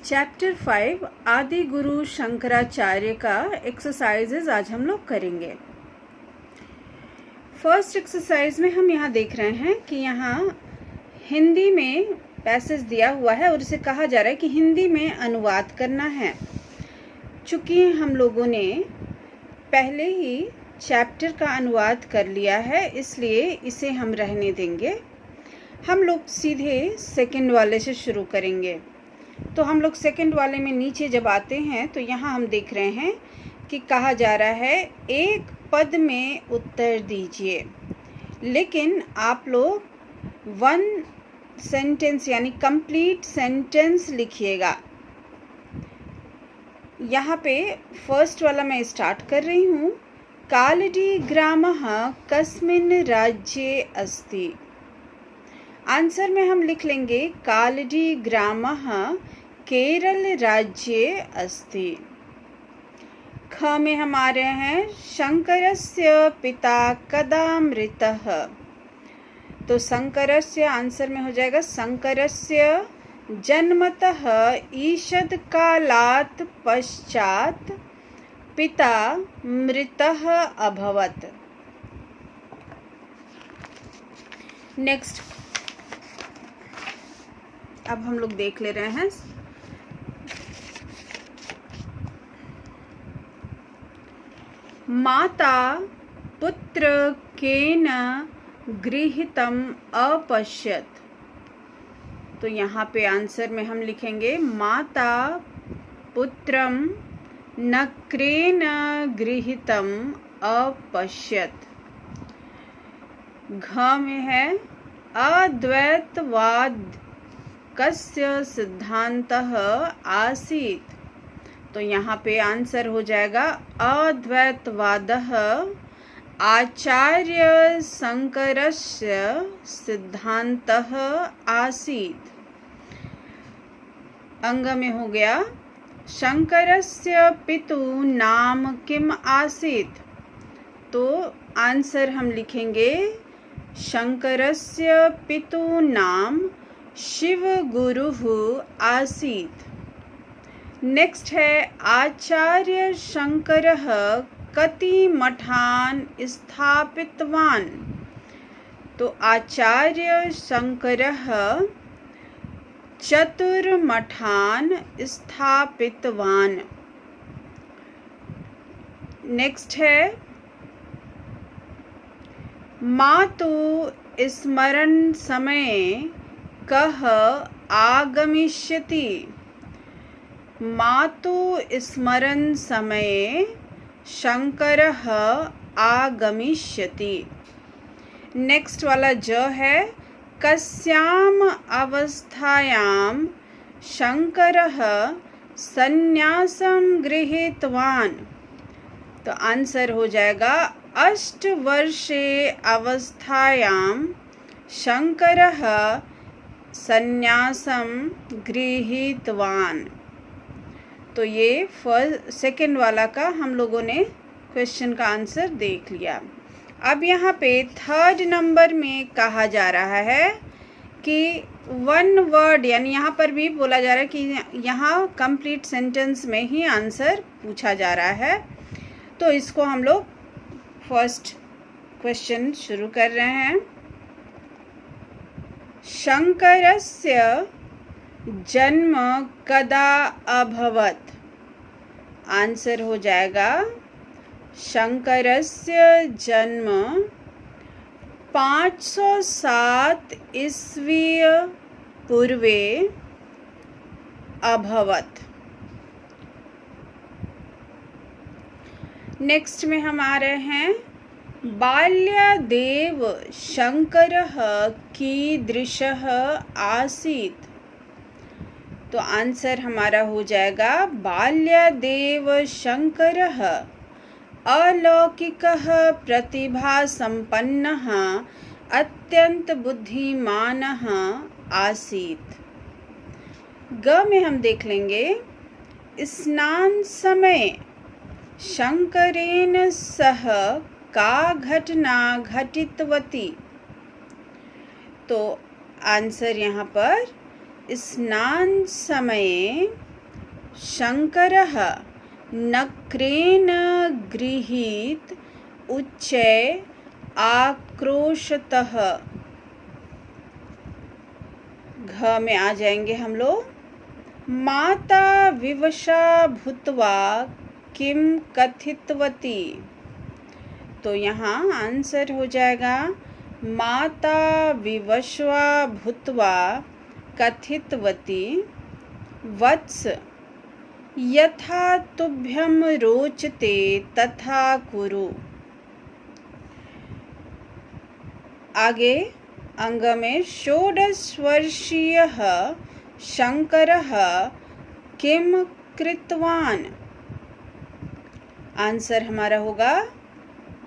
Chapter 5 आदि गुरु शंकराचार्य का exercises आज हम लोग करेंगे। फर्स्ट एक्सरसाइज में हम यहाँ देख रहे हैं कि यहाँ हिंदी में पैसेज दिया हुआ है और इसे कहा जा रहा है कि हिंदी में अनुवाद करना है। चूँकि हम लोगों ने पहले ही चैप्टर का अनुवाद कर लिया है, इसलिए इसे हम रहने देंगे। हम लोग सीधे सेकंड वाले से शुरू करेंगे। तो हम लोग सेकंड वाले में नीचे जब आते हैं तो यहाँ हम देख रहे हैं कि कहा जा रहा है एक पद में उत्तर दीजिए, लेकिन आप लोग वन सेंटेंस यानी कंप्लीट सेंटेंस लिखिएगा। यहाँ पे फर्स्ट वाला मैं स्टार्ट कर रही हूँ। कालडी ग्रामः कस्मिन् राज्ये अस्ति। आंसर में हम लिख लेंगे कालडी ग्रामः केरल राज्ये अस्ति। ख में हम आ रहे हैं शंकरस्य पिता कदा मृतः। तो शंकरस्य आंसर में हो जाएगा शंकरस्य जन्मतः ईषद कालात् पश्चात् पिता मृतः अभवत्। नेक्स्ट अब हम लोग देख ले रहे हैं माता पुत्र केन गृहीतम अपश्यत। तो यहाँ पे आंसर में हम लिखेंगे माता पुत्रम नक्रेन गृहीतम अपश्यत। घ में है अद्वैतवाद कस्य सिद्धांतः आसीत्। तो यहाँ पे आंसर हो जाएगा अद्वैतवादः आचार्य शंकरस्य सिद्धांतः आसीत्। अंग में हो गया शंकरस्य पितुः नाम किम आसीत्। तो आंसर हम लिखेंगे शंकरस्य पितुः नाम शिव गुरुः आसीत्। नेक्स्ट है आचार्य शंकरः कति मठान स्थापितवान्। तो आचार्य शंकरः चतुर्मठान स्थापितवान्। नेक्स्ट है मातु स्मरण समये कः आगमिष्यति। मातु स्मरण समये शंकरः आगमिष्यति। नेक्स्ट वाला ज है कस्याम अवस्थायां शंकरः संन्यासं गृहीतवान्। तो आंसर हो जाएगा 8 वर्षे अवस्थायां शंकरः संन्यासं गृहीतवान्। तो ये सेकंड वाला का हम लोगों ने क्वेश्चन का आंसर देख लिया। अब यहाँ पे थर्ड नंबर में कहा जा रहा है कि वन वर्ड यानी यहाँ पर भी बोला जा रहा है कि यहाँ कंप्लीट सेंटेंस में ही आंसर पूछा जा रहा है। तो इसको हम लोग फर्स्ट क्वेश्चन शुरू कर रहे हैं। शंकरस्य जन्म कदा अभवत्। आंसर हो जाएगा शंकरस्य जन्म 507 ईस्वी पूर्वे अभवत्। नेक्स्ट में हम आ रहे हैं बाल्यादेव शंकरः कीदृशः आसीत्। तो आंसर हमारा हो जाएगा बाल्यादेव शंकरः अलौकिकः प्रतिभा संपन्नः अत्यंत बुद्धिमानः आसीत्। ग में हम देख लेंगे स्नान समय शंकरेण सह का घटना घटितवती। तो आंसर यहाँ पर स्नान समये शङ्करः नक्रेण गृहीत उच्चै आक्रोशतः। घ में आ जाएंगे हम लोग। माता विवशा भूत्वा किम कथितवती। तो यहाँ आंसर हो जाएगा माता विवशा भूत्वा कथितवती वत्स यथा तुभ्यं रोचते तथा कुरु। आगे अंग में 16 वर्षीयः शंकरः किम कृतवान। आंसर हमारा होगा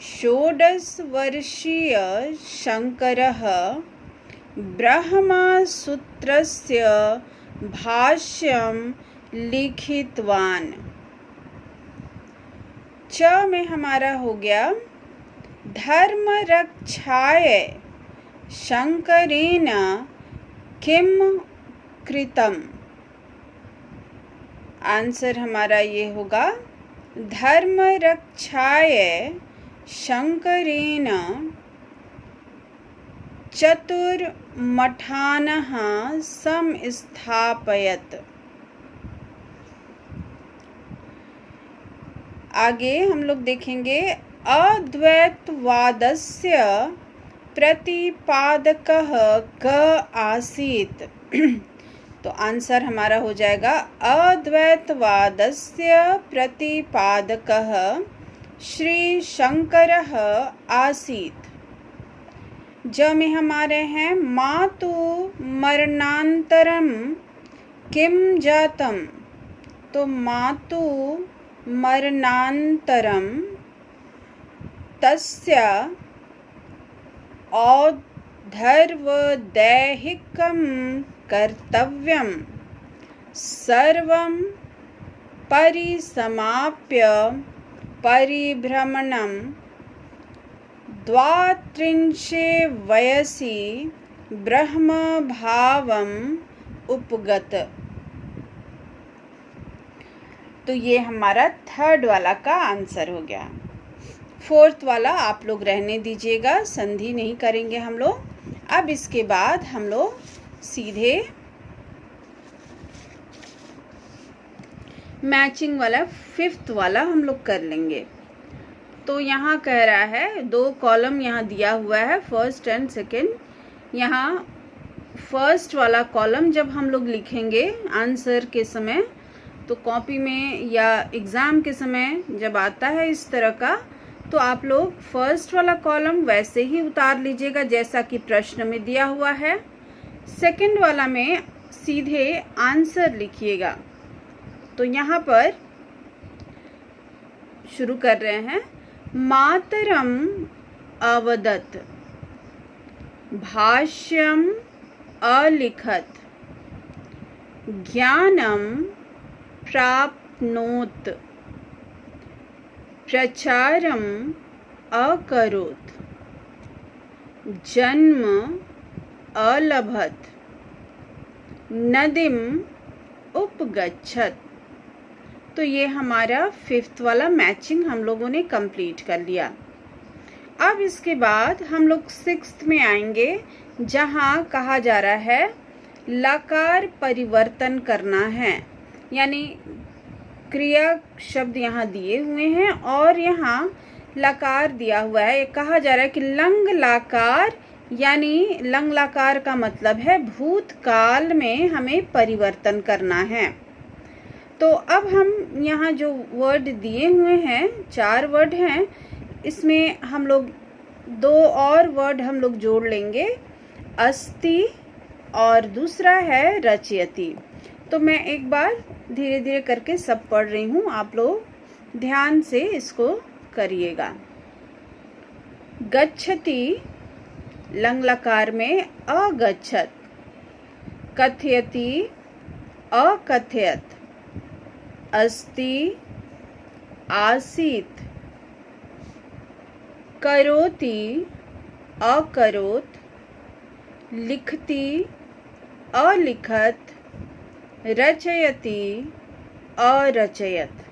16 वर्षीय शंकरः ब्रह्मसूत्रस्य भाष्यं लिखितवान। च में हमारा हो गया धर्म रक्षाय शंकरेण किम कृतम। आंसर हमारा ये होगा धर्म रक्षाय शंकरेण चतुर्मठानः संस्थापयत्। आगे हम लोग देखेंगे अद्वैतवादस्य प्रतिपादकः क आसीत्। तो आंसर हमारा हो जाएगा अद्वैतवादस्य प्रतिपादकः श्री शंकरः आसीत्। ज में हमारे हैं मातु मरणांतरम किम जातम। तो मातु मरणांतरम तस्य औद्धर्वदैहिकं कर्तव्यं सर्वं परिसमाप्य परिभ्रमणं 32 वयसि ब्रह्मभावम् उपगत। तो ये हमारा थर्ड वाला का आंसर हो गया। फोर्थ वाला आप लोग रहने दीजिएगा, संधि नहीं करेंगे हम लोग। अब इसके बाद हम लोग सीधे मैचिंग वाला फिफ्थ वाला हम लोग कर लेंगे। तो यहाँ कह रहा है 2 कॉलम यहाँ दिया हुआ है, फर्स्ट एंड सेकेंड। यहाँ फर्स्ट वाला कॉलम जब हम लोग लिखेंगे आंसर के समय, तो कॉपी में या एग्ज़ाम के समय जब आता है इस तरह का, तो आप लोग फर्स्ट वाला कॉलम वैसे ही उतार लीजिएगा जैसा कि प्रश्न में दिया हुआ है। सेकंड वाला में सीधे आंसर लिखिएगा। तो यहाँ पर शुरू कर रहे हैं। मातरम अवदत् भाष्यम अलिखत ज्ञानम प्राप्नोत प्रचारम अकरोत् जन्म अलभत नदीम उपगच्छत। तो ये हमारा फिफ्थ वाला मैचिंग हम लोगों ने कंप्लीट कर लिया। अब इसके बाद हम लोग सिक्स्थ में आएंगे, जहाँ कहा जा रहा है लकार परिवर्तन करना है, यानी क्रिया शब्द यहाँ दिए हुए हैं और यहाँ लकार दिया हुआ है। ये कहा जा रहा है कि लंग लाकार, यानी लंग लाकार का मतलब है भूतकाल में हमें परिवर्तन करना है। तो अब हम यहाँ जो वर्ड दिए हुए हैं 4 वर्ड हैं, इसमें हम लोग 2 और वर्ड हम लोग जोड़ लेंगे, अस्ति और दूसरा है रचयति। तो मैं एक बार धीरे धीरे करके सब पढ़ रही हूँ, आप लोग ध्यान से इसको करिएगा। गच्छति लंग लकार में अगच्छत, कथयति अकथयत, अस्ति आसीत, करोति अकरोत, लिखति अलिखत, रचयति अरचयत।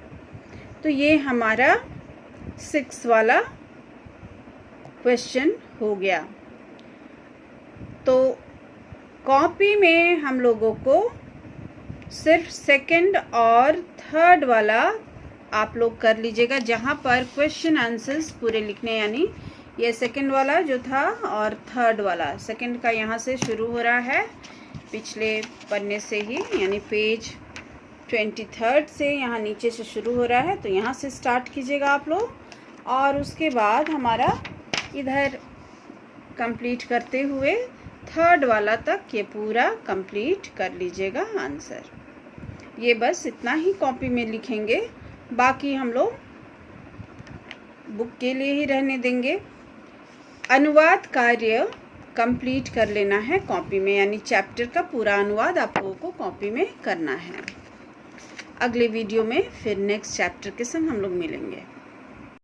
तो ये हमारा 6 वाला क्वेश्चन हो गया। तो कॉपी में हम लोगों को सिर्फ सेकंड और थर्ड वाला आप लोग कर लीजिएगा, जहाँ पर क्वेश्चन आंसर्स पूरे लिखने, यानी ये सेकंड वाला जो था और थर्ड वाला, सेकंड का यहाँ से शुरू हो रहा है पिछले पन्ने से ही, यानी पेज 23 से यहाँ नीचे से शुरू हो रहा है। तो यहाँ से स्टार्ट कीजिएगा आप लोग, और उसके बाद हमारा इधर कंप्लीट करते हुए थर्ड वाला तक ये पूरा कंप्लीट कर लीजिएगा आंसर। ये बस इतना ही कॉपी में लिखेंगे, बाकी हम लोग बुक के लिए ही रहने देंगे। अनुवाद कार्य कंप्लीट कर लेना है कॉपी में, यानी चैप्टर का पूरा अनुवाद आप लोगों को कॉपी में करना है। अगले वीडियो में फिर नेक्स्ट चैप्टर के संग हम लोग मिलेंगे।